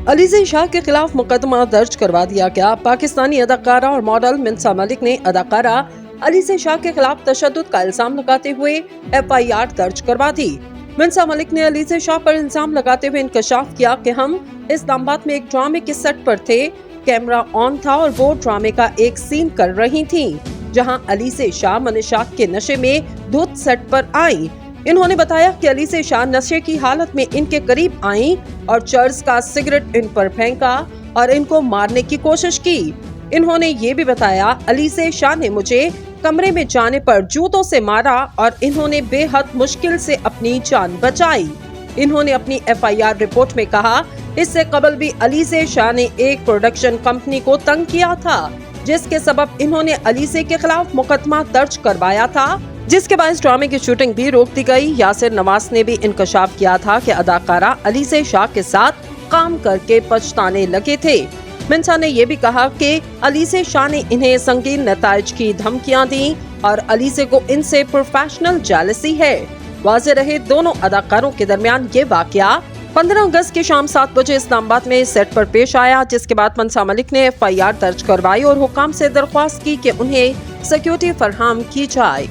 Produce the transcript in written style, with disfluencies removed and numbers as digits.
अलीज़े शाह के खिलाफ मुकदमा दर्ज करवा दिया गया। पाकिस्तानी अदाकारा और मॉडल मिन्सा मलिक ने अदाकारा अलीज़े शाह के खिलाफ तशद्दुद का इल्जाम लगाते हुए FIR दर्ज करवा दी। मिन्सा मलिक ने अलीज़े शाह पर इल्जाम लगाते हुए इंकशाफ किया कि हम इस्लामाबाद में एक ड्रामे के सेट पर थे, कैमरा ऑन था और वो ड्रामे का एक सीन कर रही थी जहां अलीज़े शाह मनशात के नशे में धुत सेट पर आई। इन्होंने बताया कि अलीज़े शाह नशे की हालत में इनके करीब आईं और चर्च का सिगरेट इन पर फेंका और इनको मारने की कोशिश की। इन्होंने ये भी बताया अलीज़े शाह ने मुझे कमरे में जाने पर जूतों से मारा और इन्होंने बेहद मुश्किल से अपनी जान बचाई। इन्होंने अपनी FIR रिपोर्ट में कहा, इससे कबल भी अलीज़े शाह ने एक प्रोडक्शन कंपनी को तंग किया था, जिसके सबब इन्होंने अलीज़े के खिलाफ मुकदमा दर्ज करवाया था, जिसके बाद इस ड्रामे की शूटिंग भी रोक दी गई। यासिर नवाज ने भी इंकशाफ किया था कि अदाकारा अलीज़े शाह के साथ काम करके पछताने लगे थे। मिन्सा ने ये भी कहा कि अलीज़े शाह ने इन्हें संगीन नताइज की धमकियां दी और अलीज़े को इनसे प्रोफेशनल जेलसी है। वाज़ेह रहे दोनों अदाकारों के दरमियान ये वाकया 15 अगस्त की शाम 7 बजे इस्लामाबाद में सेट पर पेश आया, जिसके बाद मिन्सा मलिक ने FIR दर्ज करवाई और हुकाम से दरख्वास्त की कि उन्हें सिक्योरिटी फराहम की जाए।